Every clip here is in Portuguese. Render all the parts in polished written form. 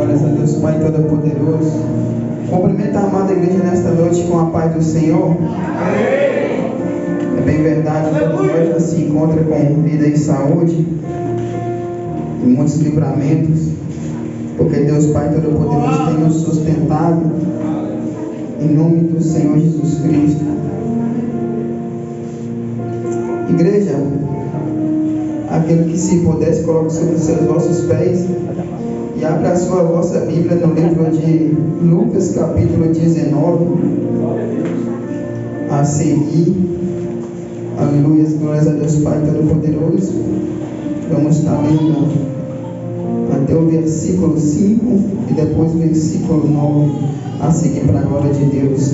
Glórias a Deus, Pai Todo-Poderoso. Cumprimento a amada igreja nesta noite com a paz do Senhor. É bem verdade que nós já se encontra com vida e saúde e muitos livramentos, porque Deus Pai Todo-Poderoso tem nos sustentado em nome do Senhor Jesus Cristo. Igreja, aquele que se pudesse coloque sobre os seus vossos pés e abra a sua vossa Bíblia no livro de Lucas capítulo 19 a seguir. Aleluia, glórias a Deus Pai Todo-Poderoso. Vamos estar lendo até o versículo 5 e depois o versículo 9 a seguir para a glória de Deus.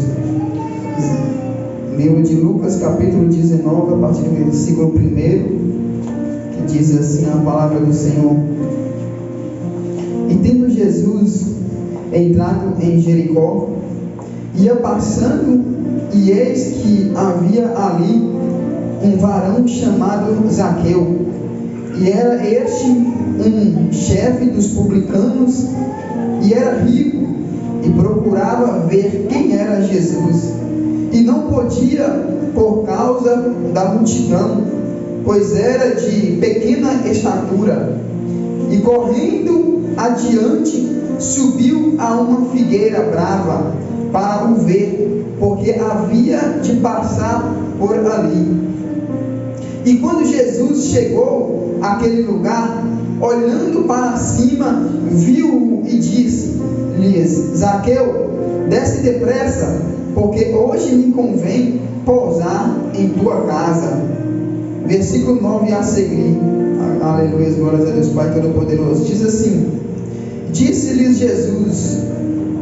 Livro de Lucas capítulo 19 a partir do versículo 1, que diz assim a palavra do Senhor: E tendo Jesus entrado em Jericó, ia passando, e eis que havia ali um varão chamado Zaqueu, e era este um chefe dos publicanos, e era rico, e procurava ver quem era Jesus, e não podia por causa da multidão, pois era de pequena estatura, e correndo adiante, subiu a uma figueira brava para o ver, porque havia de passar por ali. E quando Jesus chegou àquele lugar, olhando para cima, viu-o e disse-lhes: Zaqueu, desce depressa, porque hoje me convém pousar em tua casa. Versículo 9 a seguir. Aleluia, glórias a Deus Pai Todo-Poderoso. Diz assim: Disse-lhes Jesus: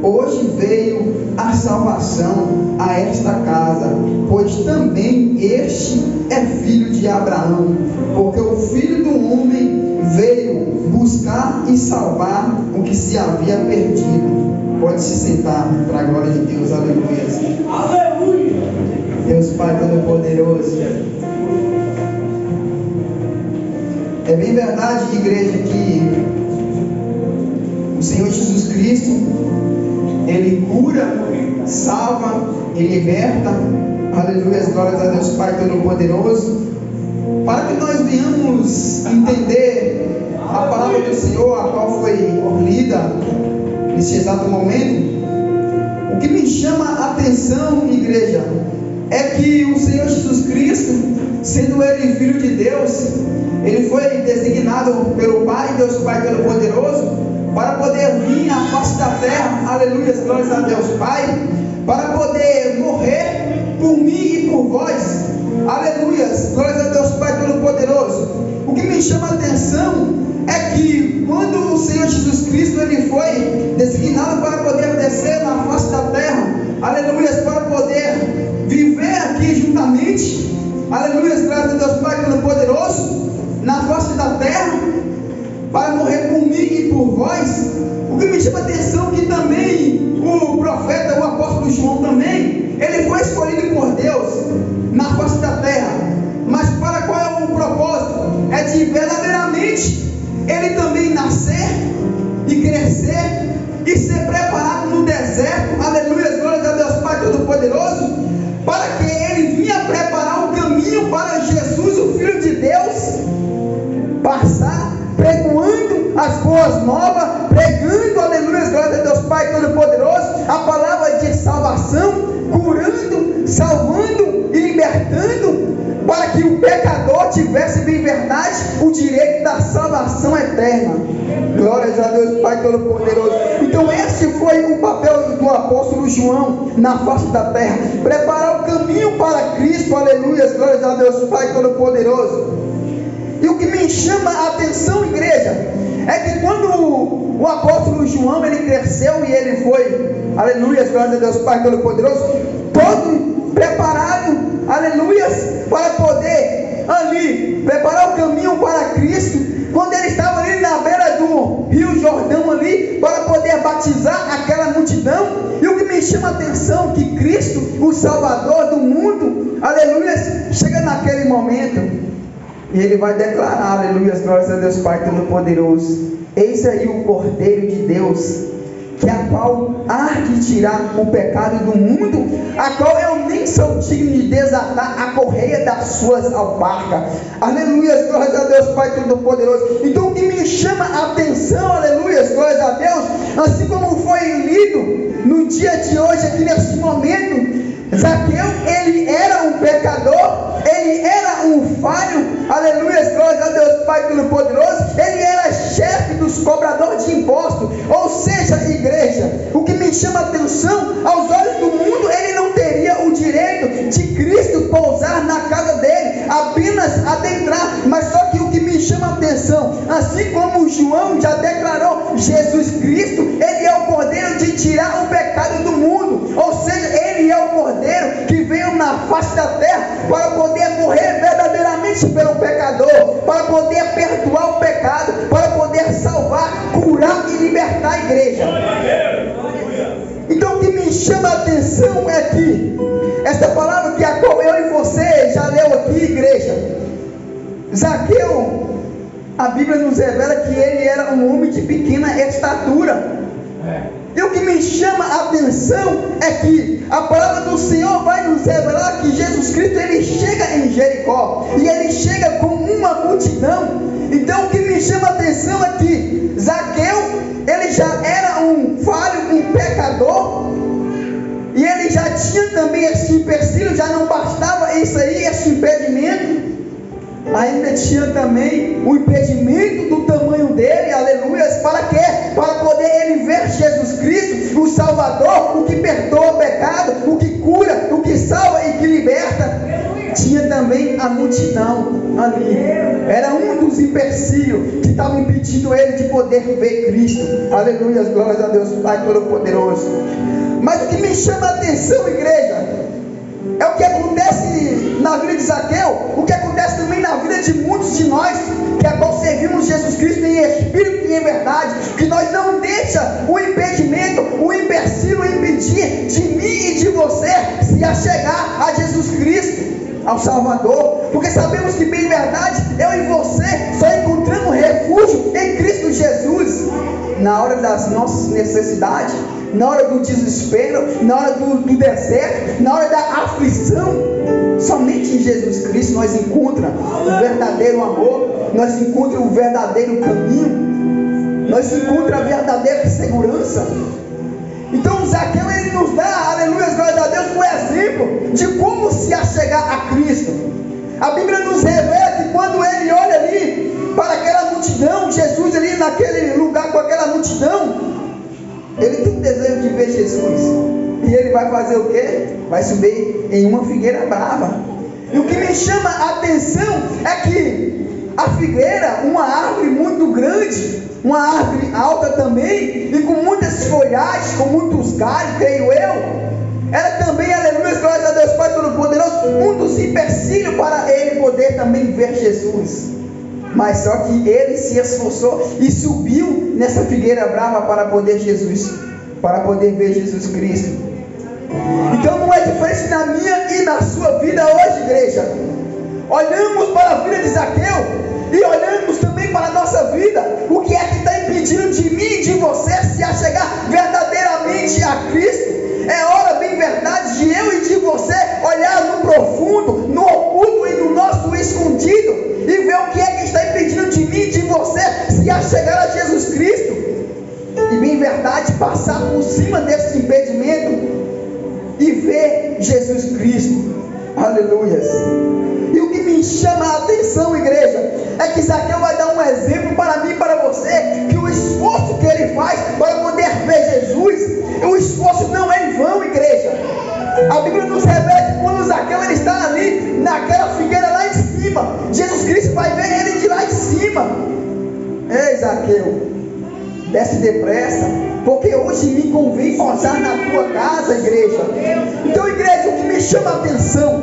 Hoje veio a salvação a esta casa, pois também este é filho de Abraão, porque o Filho do Homem veio buscar e salvar o que se havia perdido. Pode se sentar para a glória de Deus. Aleluia. Aleluia. Deus Pai Todo-Poderoso. É bem verdade, igreja, que o Senhor Jesus Cristo, Ele cura, salva e liberta. Aleluia, glórias a Deus Pai Todo-Poderoso. Para que nós venhamos entender a palavra do Senhor, a qual foi lida nesse exato momento, o que me chama a atenção, igreja, é que o Senhor Jesus Cristo, sendo Ele Filho de Deus, Ele foi designado pelo Pai, Deus Pai Todo-Poderoso, para poder vir à face da terra, aleluia, glórias a Deus Pai, para poder morrer por mim e por vós, aleluia, glórias a Deus Pai Todo-Poderoso. O que me chama a atenção é que quando o Senhor Jesus Cristo Ele foi designado para poder descer na face da terra, aleluia, para poder viver aqui juntamente, aleluia, glórias a Deus Pai Todo-Poderoso, na face da terra, para morrer por mim e por vós. O que me chama a atenção é que também o profeta, o apóstolo João também, ele foi escolhido por Deus na face da terra, mas para qual é o propósito? É de verdadeiramente ele também nascer e crescer e ser preparado no deserto, aleluia, glórias a Deus Pai Todo-Poderoso, para que ele vinha preparar o caminho para Jesus, o Filho de Deus, passar pregoando as boas novas, pregando, aleluia, glória a Deus Pai Todo-Poderoso, a palavra de salvação, curando, salvando e libertando, para que o pecador tivesse bem verdade o direito da salvação eterna. Glórias a Deus Pai Todo-Poderoso. Então esse foi o papel do apóstolo João na face da terra, preparar o caminho para Cristo, aleluia, glórias a Deus Pai Todo-Poderoso. E o que me chama a atenção, igreja, é que quando o apóstolo João ele cresceu e ele foi, aleluia, glórias a Deus Pai Todo-Poderoso, todo preparado, aleluia, para poder ali preparar o caminho para Cristo, quando ele estava ali na beira do Rio Jordão ali, para poder batizar aquela multidão. E o que me chama a atenção é que Cristo, o Salvador do mundo, aleluia, chega naquele momento e ele vai declarar, aleluia, glórias a Deus Pai Todo-Poderoso, Eis aí o Cordeiro de Deus, que a qual há de tirar o pecado do mundo, a qual eu nem sou digno de desatar a correia das suas alparcas. Aleluia, glórias a Deus, Pai Todo-Poderoso. Então o que me chama a atenção, aleluia, glórias a Deus, assim como foi lido no dia de hoje, aqui nesse momento, Zaqueu, ele era um pecador, ele era um falho, aleluia, glórias a Deus, Pai Todo-Poderoso. Ele era chefe dos cobradores de impostos, ou seja, igreja, o que me chama a atenção, aos olhos do mundo, ele não teria o direito de Cristo pousar na casa dele, apenas adentrar. Mas só que o que me chama a atenção, assim como João já declarou, Jesus Cristo, ele é o Cordeiro de tirar o pecado do mundo, ou seja, ele é o Cordeiro que veio na face da terra para poder morrer verdadeiramente pelo pecador, para poder perdoar o pecado, para poder salvar, curar e libertar a igreja. Então o que me chama a atenção é que esta palavra que a qual eu e você já leu aqui, igreja, Zaqueu, a Bíblia nos revela que ele era um homem de pequena estatura. E o que me chama a atenção é que a palavra do Senhor vai nos revelar que Jesus Cristo, ele chega em Jericó, e ele chega com uma multidão. Então o que me chama a atenção é que Zaqueu, ele já era um falho, um pecador, e ele já tinha também esse empecilho, já não bastava isso aí, esse impedimento, ainda tinha também o impedimento do tamanho dele, aleluia, para quê? Para poder ele ver Jesus Cristo, o Salvador, o que perdoa o pecado, o que cura, o que salva e que liberta. Tinha também a multidão ali, era um dos empecilhos que estavam impedindo ele de poder ver Cristo, aleluia, glórias a Deus, Pai Todo-Poderoso. Mas o que me chama a atenção, igreja, é o que acontece na vida de Zaqueu, o que acontece também na vida de muitos de nós, que a qual servimos Jesus Cristo em espírito e em verdade, que nós não deixa o impedimento, o empecilho impedir de mim e de você se achegar a Jesus Cristo, ao Salvador, porque sabemos que bem verdade, eu e você só encontramos refúgio em Cristo Jesus, na hora das nossas necessidades, na hora do desespero, na hora do deserto, na hora da aflição. Somente em Jesus Cristo nós encontramos o verdadeiro amor, nós encontramos o verdadeiro caminho, nós encontramos a verdadeira segurança. Então Zaqueu, ele nos dá, aleluia, glória a Deus, um exemplo de como se achegar a Cristo. A Bíblia nos revela que quando ele olha ali para aquela multidão, Jesus ali naquele lugar com aquela multidão, ele tem desejo de ver Jesus, e ele vai fazer o quê? Vai subir em uma figueira brava. E o que me chama a atenção é que a figueira, uma árvore muito grande, uma árvore alta também, e com muitas folhagens, com muitos galhos, creio eu, era também, aleluia, glória a Deus, Pai Todo-Poderoso, um dos empecilhos para ele poder também ver Jesus. Mas só que ele se esforçou e subiu nessa figueira brava para poder ver Jesus Cristo. Então não é diferente na minha e na sua vida hoje, igreja. Olhamos para a vida de Zaqueu e olhamos também para a nossa vida. O que é que está impedindo de mim e de você se achegar verdadeiramente a Cristo? É hora, bem verdade, de eu e de você olhar no profundo, no oculto e no nosso escondido, e ver o que é que está impedindo de mim e de você se achegar a Jesus Cristo, e bem verdade passar por cima desse impedimento e ver Jesus Cristo. Aleluias. E o que me chama a atenção, igreja, é que Zaqueu vai dar um exemplo para mim e para você, que o esforço que ele faz para poder ver Jesus, o esforço não é em vão, igreja. A Bíblia nos revela que quando Zaqueu ele está ali naquela figueira lá em cima, Jesus Cristo vai ver ele de lá em cima. Ei, Zaqueu, desce depressa, porque hoje me convém posar na tua casa, igreja. Então, igreja, o que me chama a atenção,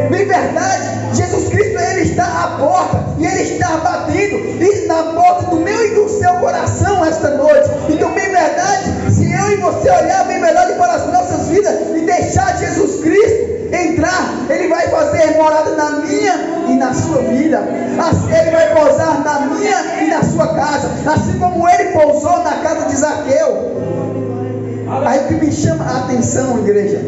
bem verdade, Jesus Cristo, ele está à porta, e ele está batendo, e na porta do meu e do seu coração esta noite. Então, bem verdade, se eu e você olhar bem verdade para as nossas vidas, e deixar Jesus Cristo entrar, ele vai fazer morada na minha e na sua vida. Assim, ele vai pousar na minha e na sua casa, assim como ele o que me chama a atenção, igreja,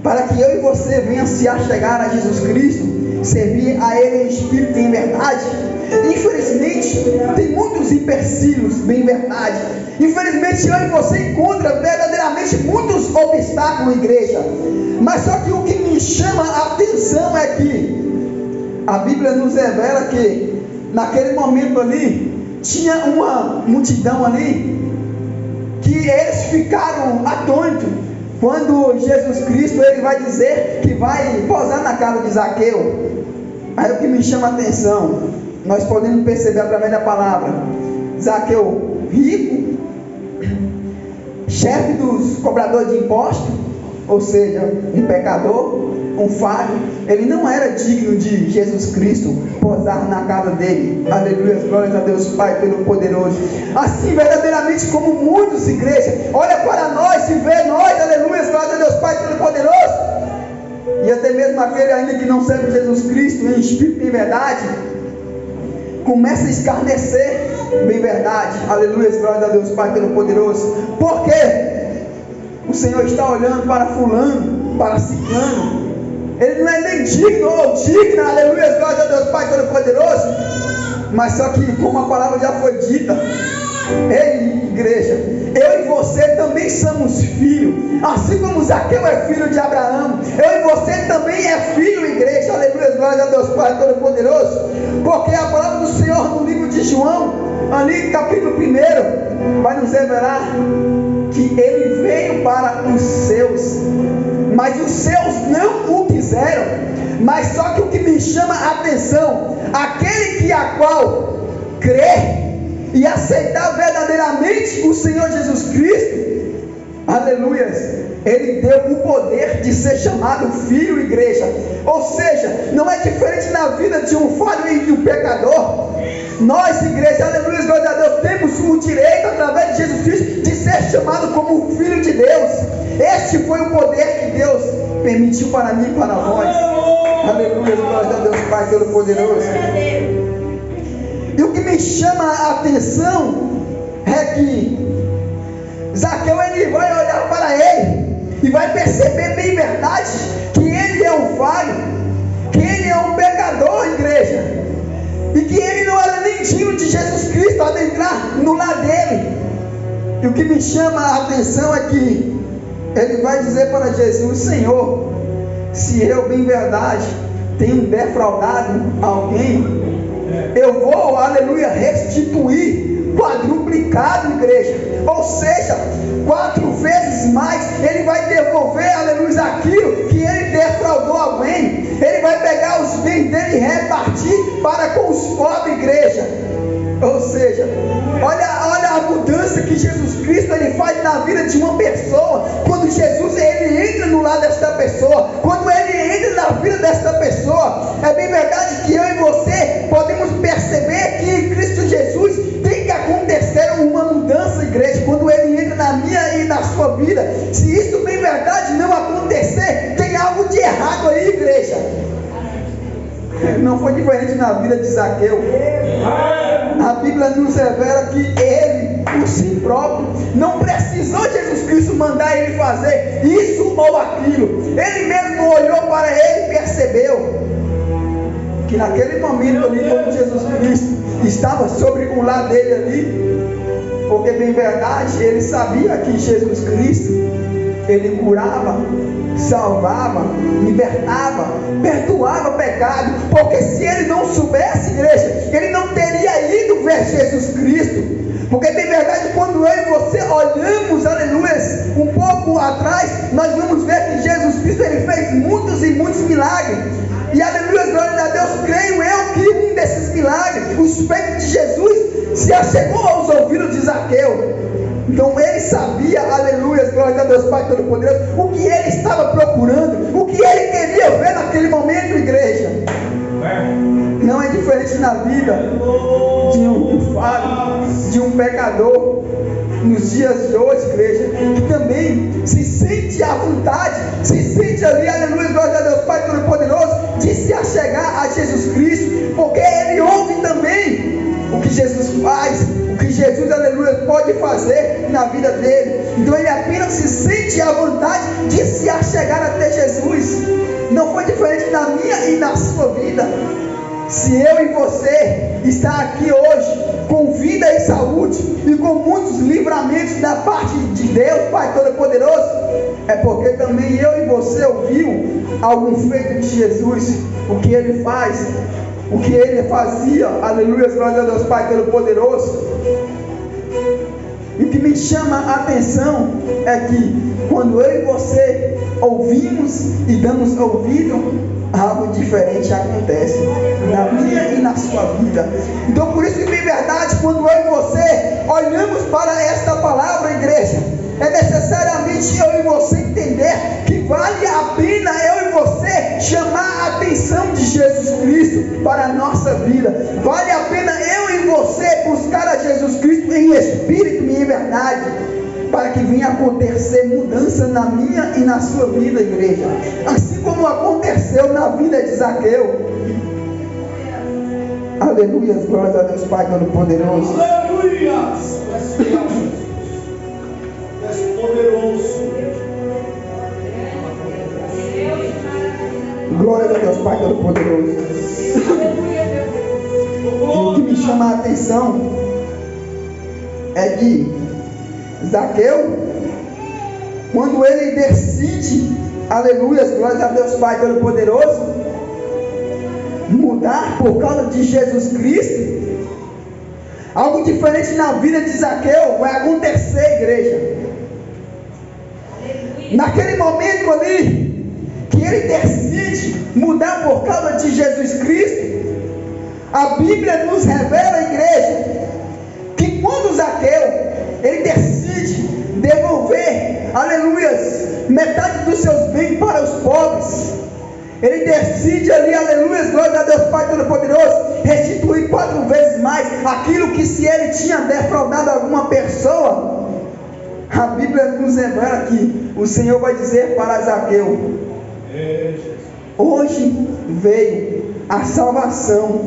para que eu e você venha se achegar a Jesus Cristo, servir a Ele em espírito e em verdade. Infelizmente, tem muitos empecilhos, bem verdade. Infelizmente, eu e você encontra verdadeiramente muitos obstáculos, igreja. Mas só que o que me chama a atenção é que a Bíblia nos revela que naquele momento ali tinha uma multidão ali que eles ficaram atônitos quando Jesus Cristo ele vai dizer que vai pousar na casa de Zaqueu. Aí o que me chama a atenção, nós podemos perceber através da palavra, Zaqueu rico, chefe dos cobradores de impostos, ou seja, um pecador, um falho, ele não era digno de Jesus Cristo pousar na casa dele. Aleluia, glórias a Deus Pai Todo-Poderoso. Assim verdadeiramente como muitos, igreja, olha para nós e vê nós, aleluia, glórias a Deus Pai Todo-Poderoso, e até mesmo aquele ainda que não serve Jesus Cristo em espírito e em verdade, começa a escarnecer, bem verdade, aleluia, glória a Deus Pai Todo-Poderoso. Por quê? O Senhor está olhando para fulano, para ciclano, ele não é nem digno ou digna, aleluia, glória a Deus Pai Todo-Poderoso. Mas só que, como a palavra já foi dita, ei, igreja, eu e você também somos filhos, assim como Zaqueu é filho de Abraão, eu e você também é filho, igreja, aleluia, glória a Deus Pai Todo-Poderoso. Porque a palavra do Senhor no livro de João, ali capítulo 1, vai nos revelar que ele veio para os seus, mas os seus não o quiseram. Mas só que o que me chama a atenção, aquele que a qual crê e aceitar verdadeiramente o Senhor Jesus Cristo, aleluia, ele deu o poder de ser chamado filho, igreja. Ou seja, não é diferente na vida de um falho e de um pecador. Nós, igreja, aleluia, glória a Deus, temos o direito, através de Jesus Cristo, de ser chamado como filho de Deus. Este foi o poder que Deus permitiu para mim e para vós. Aleluia, glória a Deus Pai Todo-Poderoso. E o que me chama a atenção é que Zaqueu ele vai olhar para ele e vai perceber bem verdade que ele é um falho, que ele é um pecador, igreja, e que ele não era nem digno de Jesus Cristo adentrar no lar dele. E o que me chama a atenção é que ele vai dizer para Jesus: Senhor, se eu bem verdade tenho defraudado alguém, eu vou, aleluia, restituir quadruplicado, igreja. Ou seja, 4 vezes mais ele vai devolver, aleluia, aquilo que ele defraudou alguém. Ele vai pegar os bens dele e repartir para com os pobres, igreja. Ou seja, olha a mudança que Jesus Cristo ele faz na vida de uma pessoa. Quando Jesus ele entra no lar desta pessoa, quando ele entra na vida desta pessoa, é bem verdade que eu e você podemos perceber que em Cristo Jesus tem que acontecer uma mudança, igreja, quando ele entra na minha e na sua vida. Se isso bem verdade não acontecer, tem algo de errado aí, igreja. Não foi diferente na vida de Zaqueu. A Bíblia nos revela que ele, por si próprio, não precisou de Jesus Cristo mandar ele fazer isso ou aquilo. Ele mesmo olhou para ele e percebeu que naquele momento ali, quando Jesus Cristo estava sobre o lar dele ali, porque bem verdade, ele sabia que Jesus Cristo, ele curava, salvava, libertava, perdoava pecado. Porque se ele não soubesse, igreja, ele não teria ido ver Jesus Cristo. Porque bem verdade, quando eu e você olhamos, aleluia, um pouco atrás, nós vamos ver que Jesus Cristo ele fez muitos e muitos milagres. E aleluia, glória a Deus, creio eu que um desses milagres, o suspeito de Jesus, se achegou aos ouvidos de Zaqueu. Então ele sabia, aleluia, glória a Deus Pai Todo-Poderoso, o que ele estava procurando, o que ele queria ver naquele momento, igreja. Não é diferente na vida de um falho, de um pecador, nos dias de hoje, igreja, que também se sente à vontade, se sente ali, aleluia, glória a Deus Pai Todo-Poderoso, de se achegar a Jesus Cristo, porque ele ouve também o que Jesus faz, o que Jesus, aleluia, pode fazer na vida dele. Então ele apenas se sente à vontade de se achegar até Jesus. Não foi diferente na minha e na sua vida. Se eu e você está aqui hoje com vida e saúde e com muitos livramentos da parte de Deus, Pai Todo-Poderoso, é porque também eu e você ouviu algum feito de Jesus, o que ele faz, o que ele fazia. Aleluia, glória a Deus, Pai Todo-Poderoso. E o que me chama a atenção é que quando eu e você ouvimos e damos ouvido, algo diferente acontece na minha e na sua vida. Então por isso que, em verdade, quando eu e você olhamos para esta palavra, igreja, é necessariamente eu e você entender que vale a pena eu e você chamar a atenção de Jesus Cristo para a nossa vida. Vale a pena eu e você buscar a Jesus Cristo em espírito e em verdade, para que venha acontecer mudança na minha e na sua vida, igreja. Assim como aconteceu na vida de Zaqueu. Aleluia, glórias a Deus, Pai Todo-Poderoso. Aleluia! És poderoso. Glória a Deus, Pai Todo-Poderoso. E o que me chama a atenção é que Zaqueu, quando ele decide, aleluia, glória a Deus, Pai Todo-Poderoso, mudar por causa de Jesus Cristo, algo diferente na vida de Zaqueu vai acontecer, igreja. Naquele momento ali, que ele decide mudar por causa de Jesus Cristo, a Bíblia nos revela, igreja, que quando Zaqueu, ele decide devolver, aleluias, metade dos seus bens para os pobres, ele decide ali, aleluias, glória a Deus, Pai Todo-Poderoso, restituir 4 vezes mais aquilo que, se ele tinha defraudado alguma pessoa, a Bíblia nos revela que o Senhor vai dizer para Zaqueu: hoje veio a salvação,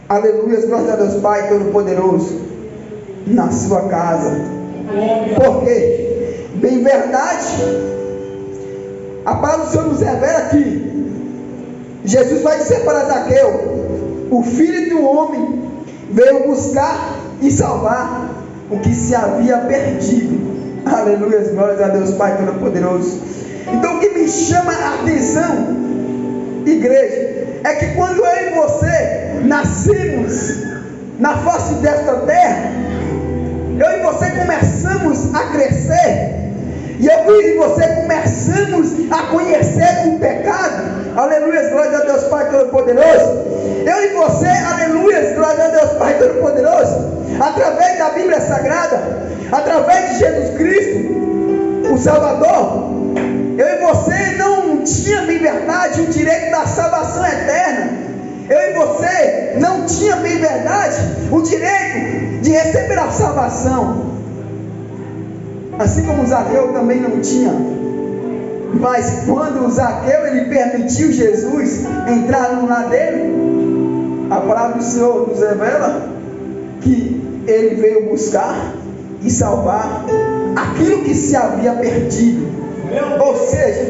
aleluia, glória a Deus, Pai Todo-Poderoso, na sua casa. Porque, bem verdade, a palavra do Senhor nos revela que Jesus vai dizer para Zaqueu: o Filho do Homem veio buscar e salvar o que se havia perdido. Aleluia, glórias a Deus, Pai Todo-Poderoso. Então o que me chama a atenção, igreja, é que quando eu e você nascemos na face desta terra, eu e você começamos a crescer, e eu e você começamos a conhecer o pecado. Aleluia, glória a Deus, Pai Todo-Poderoso. Eu e você, aleluia, glória a Deus, Pai Todo-Poderoso, através da Bíblia Sagrada, através de Jesus Cristo, o Salvador, eu e você não tínhamos em verdade o direito da salvação eterna. Eu e você não tínhamos em verdade o direito de receber a salvação, assim como Zaqueu também não tinha. Mas quando Zaqueu ele permitiu Jesus entrar no lar dele, a palavra do Senhor nos revela que ele veio buscar e salvar aquilo que se havia perdido. Ou seja,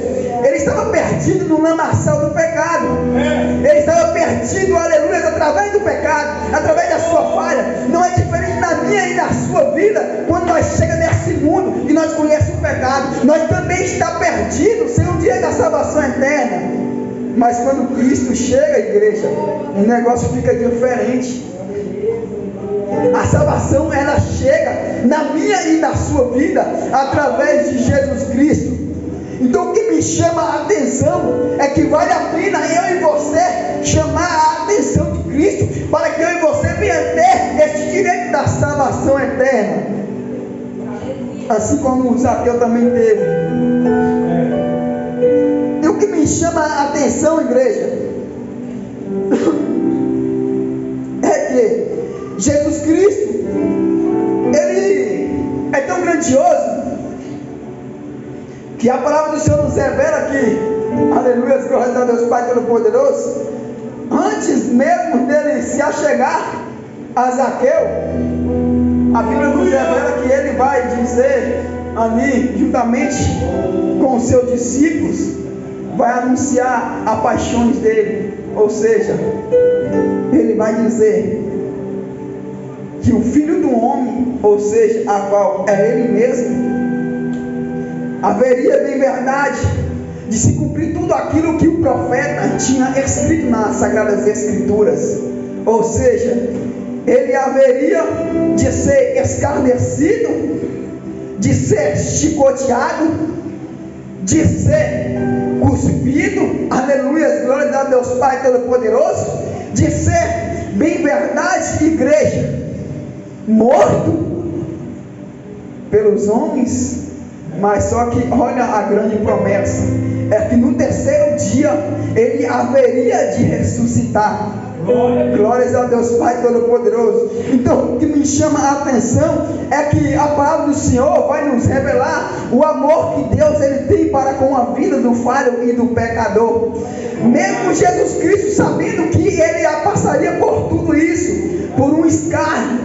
ele estava perdido no lamaçal do pecado. Ele estava perdido, aleluia, através do pecado, através da sua falha. Não é diferente na minha e na sua vida. Quando nós chegamos nesse mundo e nós conhecemos o pecado, nós também estamos perdidos sem o direito da salvação eterna. Mas quando Cristo chega, igreja, o negócio fica diferente. A salvação, ela chega na minha e na sua vida através de Jesus Cristo. Então o que me chama a atenção é que vale a pena eu e você chamar a atenção de Cristo, para que eu e você venha ter esse direito da salvação eterna, assim como o Zaqueu também teve. E o que me chama a atenção, igreja, é que Jesus Cristo, ele é tão grandioso que a palavra do Senhor nos revela que, aleluia, glórias a Deus, Pai Todo-Poderoso, antes mesmo dele se achegar a Zaqueu, A Bíblia nos revela que ele vai dizer ali, juntamente com os seus discípulos, vai anunciar as paixões dele. Ou seja, ele vai dizer que o Filho do Homem, ou seja, a qual é ele mesmo, haveria de verdade de se cumprir tudo aquilo que o profeta tinha escrito nas Sagradas Escrituras. Ou seja, ele haveria de ser escarnecido, de ser chicoteado, de ser cuspido, aleluia, glórias a Deus Pai Todo-Poderoso, de ser, bem verdade, igreja, morto pelos homens. Mas só que olha a grande promessa, é que no terceiro dia ele haveria de ressuscitar. Glórias a Deus Pai Todo-Poderoso. Então o que me chama a atenção é que a palavra do Senhor vai nos revelar o amor que Deus ele tem para com a vida do falho e do pecador. Mesmo Jesus Cristo sabendo que ele passaria por tudo isso, por um escárnio,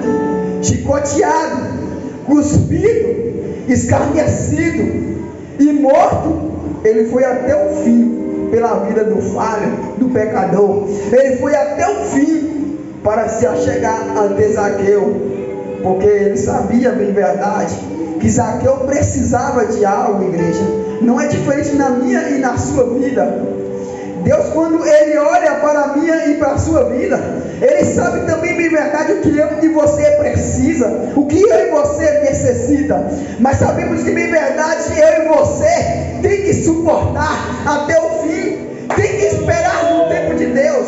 chicoteado, cuspido, escarnecido e morto, ele foi até o fim pela vida do falho, do pecador. Ele foi até o fim para se achegar ante Zaqueu, porque ele sabia bem verdade que Zaqueu precisava de algo, igreja. Não é diferente na minha e na sua vida. Deus, quando ele olha para a minha e para a sua vida, ele sabe também bem verdade o que eu e você precisa, o que eu e você necessita. Mas sabemos que bem verdade eu e você tem que suportar até o fim, tem que esperar no tempo de Deus.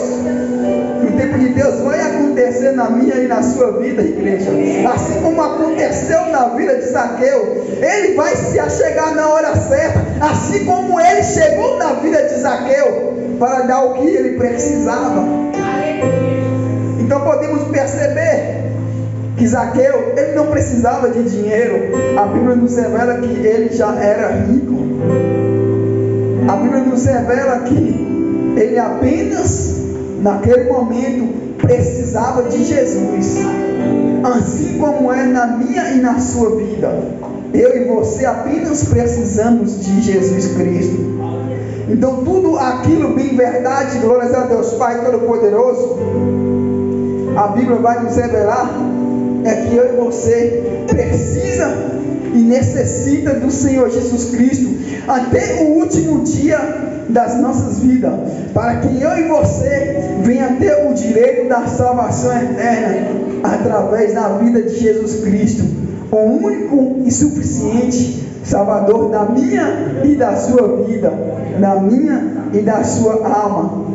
O tempo de Deus vai acontecer na minha e na sua vida, igreja. Assim como aconteceu na vida de Zaqueu, ele vai se achegar na hora certa, assim como ele chegou na vida de Zaqueu para dar o que ele precisava. Então podemos perceber que Zaqueu, ele não precisava de dinheiro. A Bíblia nos revela que ele já era rico. A Bíblia nos revela que ele apenas naquele momento precisava de Jesus, assim como é na minha e na sua vida. Eu e você apenas precisamos de Jesus Cristo. Então tudo aquilo bem verdade, glórias a Deus Pai Todo-Poderoso, a Bíblia vai nos revelar é que eu e você precisa e necessita do Senhor Jesus Cristo até o último dia das nossas vidas, para que eu e você venha ter o direito da salvação eterna através da vida de Jesus Cristo, o único e suficiente Salvador da minha e da sua vida, da minha e da sua alma,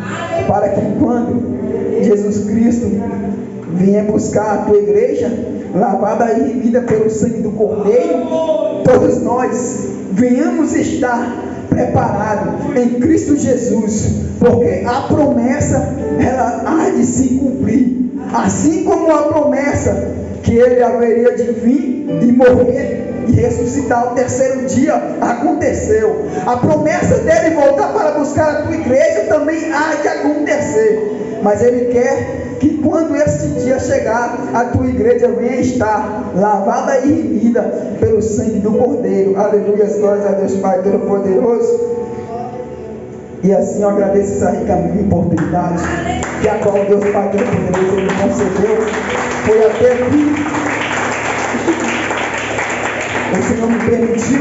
para que quando Jesus Cristo venha buscar a tua igreja, lavada e remida pelo sangue do Cordeiro, todos nós venhamos estar preparados em Cristo Jesus, porque a promessa ela há de se cumprir, assim como a promessa que ele haveria de vir e morrer e ressuscitar ao terceiro dia aconteceu. A promessa dele voltar para buscar a tua igreja também há de acontecer, mas ele quer que quando esse dia chegar, a tua igreja venha estar lavada e remida pelo sangue do Cordeiro. Aleluia, glórias a Deus Pai Todo-Poderoso. E assim eu agradeço essa rica oportunidade que a qual Deus Pai Todo-Poderoso me concedeu. Foi até aqui o Senhor me permitiu.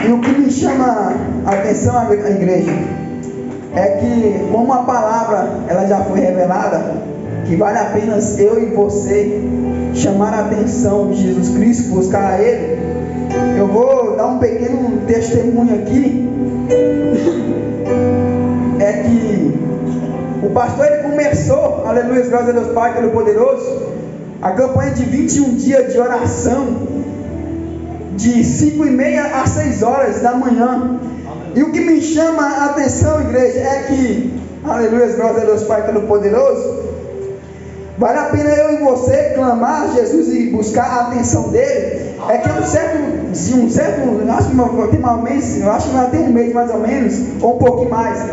E o que me chama a atenção a igreja é que, como a palavra ela já foi revelada, que vale a pena eu e você chamar a atenção de Jesus Cristo, buscar a Ele. Eu vou dar um pequeno testemunho aqui. É que o pastor ele começou, aleluia, graças a Deus Pai Todo-Poderoso, a campanha de 21 dias de oração, de 5:30 às 6 horas da manhã. E o que me chama a atenção, igreja, é que, aleluia, glórias a Deus Pai Todo-Poderoso, vale a pena eu e você clamar a Jesus e buscar a atenção dele. É que eu acho que já tem um mês mais ou menos, ou um pouquinho mais,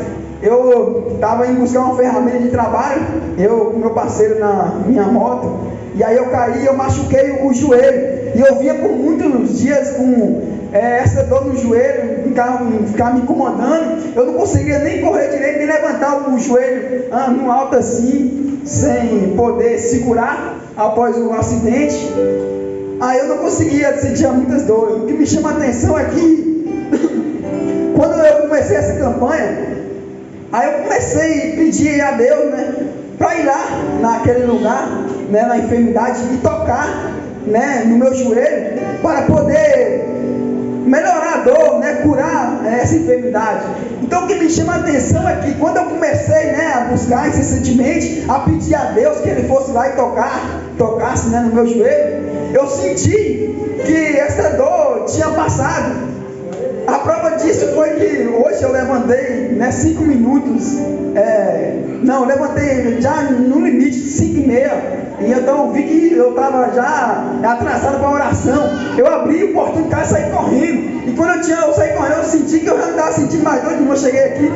eu estava indo buscar uma ferramenta de trabalho, eu com meu parceiro na minha moto, E aí eu caí, eu machuquei o joelho. E eu vinha por muitos dias com essa dor no joelho, ficava me incomodando. Eu não conseguia nem correr direito, nem levantar o joelho no alto assim, sem poder segurar após o acidente. Aí eu não conseguia, sentia muitas dores. O que me chama a atenção é que quando eu comecei essa campanha, aí eu comecei a pedir a Deus, né, para ir lá naquele lugar, né, na enfermidade, e tocar, né, no meu joelho, para poder melhorar a dor, né, curar essa enfermidade. Então o que me chama a atenção é que quando eu comecei, né, a buscar incessantemente, a pedir a Deus que Ele fosse lá e tocasse, né, no meu joelho, eu senti que essa dor tinha passado. A prova disso foi que hoje eu levantei, né, 5 minutos, eu levantei já no limite de 5h30, e então eu vi que eu estava já atrasado para a oração. Eu abri o portão de casa e saí correndo, e quando eu saí correndo, eu senti que eu já não estava sentindo mais dor nenhuma. Eu cheguei aqui,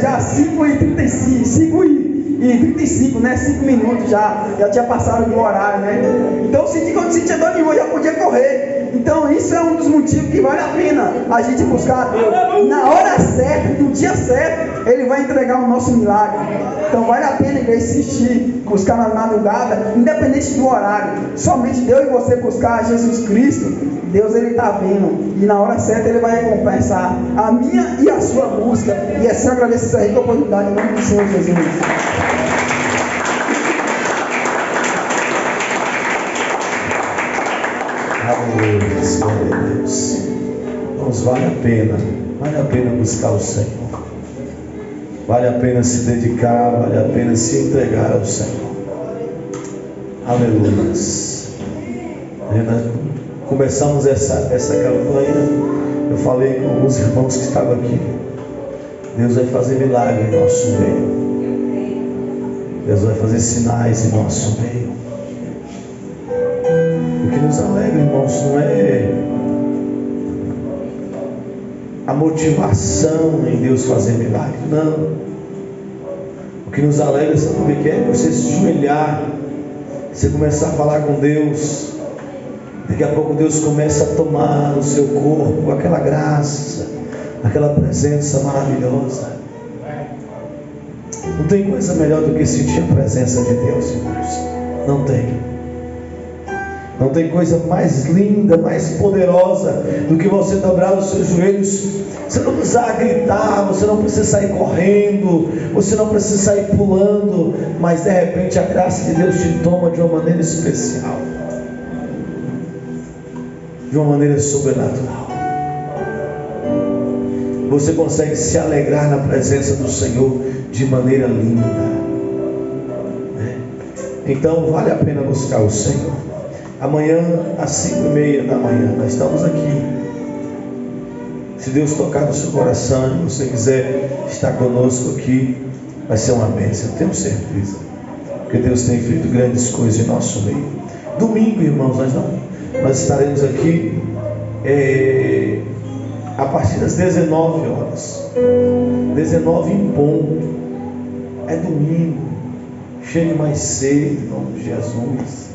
já 5h35, né, 5 minutos já tinha passado do horário, né, então eu senti que eu não sentia dor nenhuma, eu já podia correr. Então isso é um dos motivos que vale a pena a gente buscar a Deus. Na hora certa, no dia certo, Ele vai entregar o nosso milagre. Então vale a pena, igreja, insistir, buscar na madrugada, independente do horário. Somente Deus e você buscar Jesus Cristo, Deus Ele está vendo. E na hora certa Ele vai recompensar a minha e a sua busca. E assim eu agradeço essa rica oportunidade em nome do Senhor Jesus. Aleluia, glória a Deus. Irmãos, vale a pena buscar o Senhor. Vale a pena se dedicar, vale a pena se entregar ao Senhor. Aleluia. Nós começamos essa campanha. Eu falei com alguns irmãos que estavam aqui. Deus vai fazer milagre em nosso meio. Deus vai fazer sinais em nosso meio. O que nos alegra, irmãos, não é a motivação em Deus fazer milagre, não. O que nos alegra, sabe o que é? Você se ajoelhar, você começar a falar com Deus. Daqui a pouco Deus começa a tomar o seu corpo, aquela graça, aquela presença maravilhosa. Não tem coisa melhor do que sentir a presença de Deus, irmãos. Não tem. Não tem coisa mais linda, mais poderosa do que você dobrar os seus joelhos. Você não precisa gritar, você não precisa sair correndo, você não precisa sair pulando, mas de repente a graça de Deus te toma de uma maneira especial, de uma maneira sobrenatural. Você consegue se alegrar na presença do Senhor de maneira linda, né? Então vale a pena buscar o Senhor. Amanhã às 5h30 da manhã nós estamos aqui. Se Deus tocar no seu coração e você quiser estar conosco aqui, vai ser uma bênção, eu tenho certeza, porque Deus tem feito grandes coisas em nosso meio. Domingo, irmãos, nós estaremos aqui a partir das 19 horas, 19 em ponto. É domingo. Chegue mais cedo em nome de Jesus,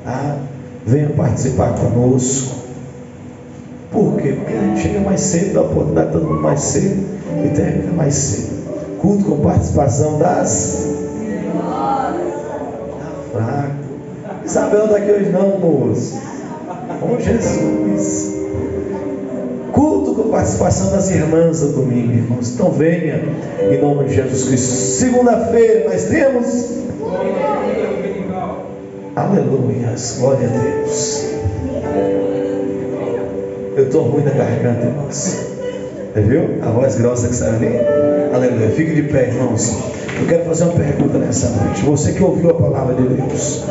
tá? Venha participar conosco. Por quê? Porque a gente chega mais cedo, dá a oportunidade todo mundo mais cedo e termina mais cedo. Culto com participação das... Tá fraco. Isabel não está aqui hoje não, moço. Com Jesus. Culto com participação das irmãs do domingo, irmãos. Então venha em nome de Jesus Cristo. Segunda-feira nós temos... Aleluia, glória a Deus. Eu estou ruim da garganta, irmãos. Viu? A voz grossa que saiu ali. Aleluia. Fique de pé, irmãos. Eu quero fazer uma pergunta nessa noite. Você que ouviu a palavra de Deus,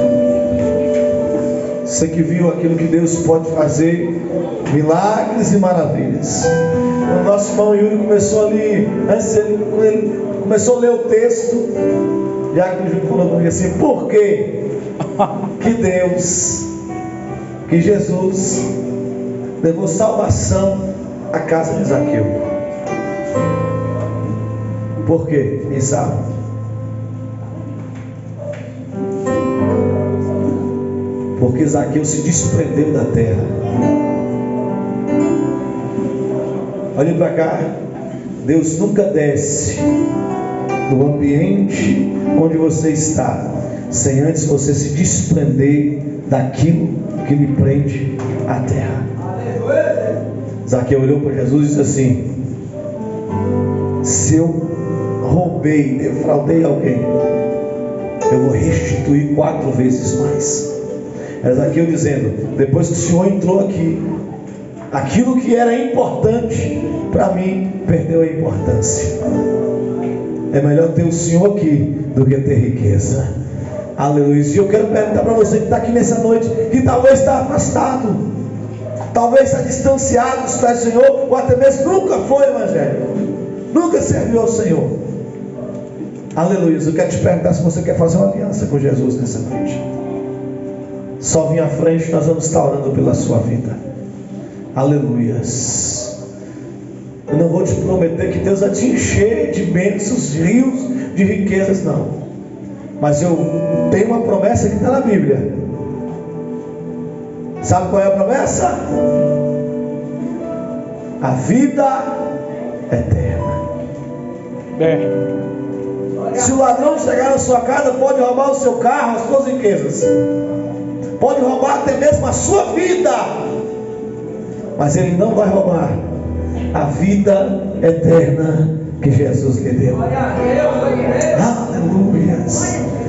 você que viu aquilo que Deus pode fazer, milagres e maravilhas. O nosso irmão Yuri começou ali, antes ele começou a ler o texto, já que o Júlio falou comigo assim: por quê? Que Deus, que Jesus levou salvação à casa de Zaqueu. Por quê? Quem sabe? Porque Zaqueu se desprendeu da terra. Olhe para cá. Deus nunca desce do ambiente onde você está sem antes você se desprender daquilo que lhe prende à terra. Zaqueu olhou para Jesus e disse assim: se eu roubei, defraudei alguém, eu vou restituir 4 vezes mais. É Zaqueu dizendo: depois que o Senhor entrou aqui, aquilo que era importante para mim perdeu a importância. É melhor ter o Senhor aqui do que ter riqueza. Aleluia. E eu quero perguntar para você que está aqui nessa noite, que talvez está afastado, talvez está distanciado dos pés do Senhor, ou até mesmo nunca foi evangélico, nunca serviu ao Senhor. Aleluia. Eu quero te perguntar se você quer fazer uma aliança com Jesus nessa noite. Só vem à frente, nós vamos estar orando pela sua vida. Aleluias. Eu não vou te prometer que Deus vai te encher de bênçãos, de rios, de riquezas, não. Mas eu tenho uma promessa que está na Bíblia. Sabe qual é a promessa? A vida eterna. Se o ladrão chegar na sua casa, pode roubar o seu carro, as suas riquezas, pode roubar até mesmo a sua vida, mas ele não vai roubar a vida eterna que Jesus lhe deu. Aleluia.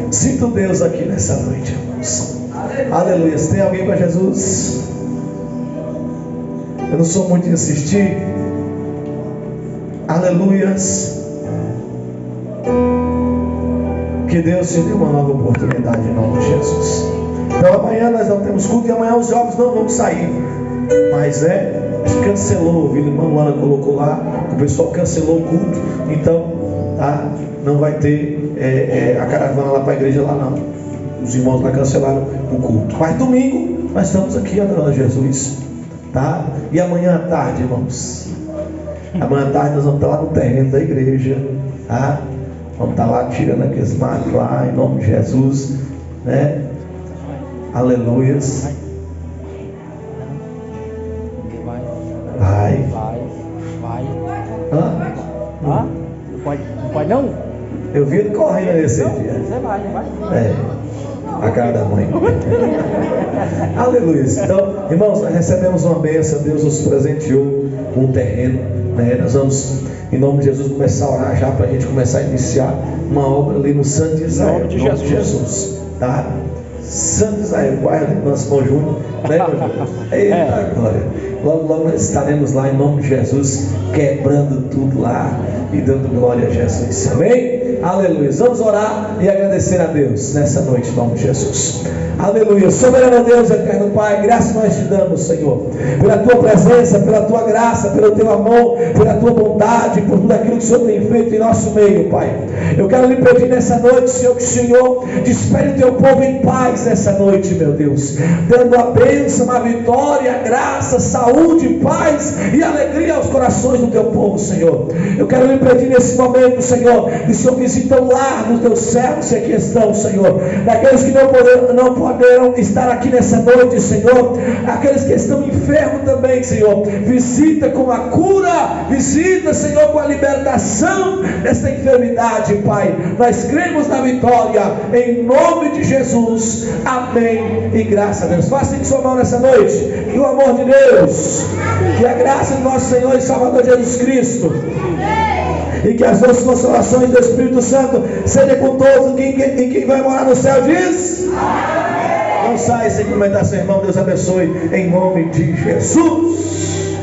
Sinto Deus aqui nessa noite, irmãos. Aleluia. Tem alguém para Jesus? Eu não sou muito de insistir. Aleluias. Que Deus te dê uma nova oportunidade em nome de Jesus. Então amanhã nós não temos culto e amanhã os jovens não vão sair. Mas cancelou, o irmão Luana colocou lá, o pessoal cancelou o culto, então não vai ter a caravana lá para a igreja lá não. Os irmãos lá cancelaram o culto. Mas domingo nós estamos aqui adorando a Jesus, tá? E amanhã à tarde, irmãos, amanhã à tarde nós vamos estar lá no terreno da igreja, tá? Vamos estar lá tirando aqueles matos lá, em nome de Jesus, né? Aleluias. Vai. Não pode não? Eu vi ele correndo nesse dia. Você vai. A cara da mãe. Aleluia. Então, irmãos, nós recebemos uma bênção. Deus nos presenteou com um terreno, né? Nós vamos, em nome de Jesus, começar a orar já para a gente começar a iniciar uma obra ali no Santo Israel. Em nome de Jesus. Tá? Santo Israel, guarda do nosso conjunto, né, meu Deus? Eita glória. Logo nós estaremos lá em nome de Jesus, quebrando tudo lá e dando glória a Jesus. Amém? Aleluia. Vamos orar e agradecer a Deus nessa noite em nome de Jesus. Aleluia. Soberano Deus, eterno Pai, graças nós te damos, Senhor, pela tua presença, pela tua graça, pelo teu amor, pela tua bondade, por tudo aquilo que o Senhor tem feito em nosso meio, Pai. Eu quero lhe pedir nessa noite, Senhor, que o Senhor despede o teu povo em paz nessa noite, meu Deus, dando a bênção, a vitória, a graça, saúde, paz e alegria aos corações do teu povo, Senhor. Eu quero lhe pedir nesse momento, Senhor, que o Senhor visita o lar dos teus servos que aqui estão, Senhor, daqueles que não poderão estar aqui nessa noite, Senhor, aqueles que estão enfermos também, Senhor, visita com a cura, visita, Senhor, com a libertação desta enfermidade, Pai. Nós cremos na vitória, em nome de Jesus, amém e graças a Deus. Faça em sua mão nessa noite, que o amor de Deus, que a graça do nosso Senhor e Salvador Jesus Cristo, e que as nossas consolações do Espírito Santo seja com todos, e quem vai morar no céu diz amém. Não saia sem comentar seu irmão. Deus abençoe em nome de Jesus.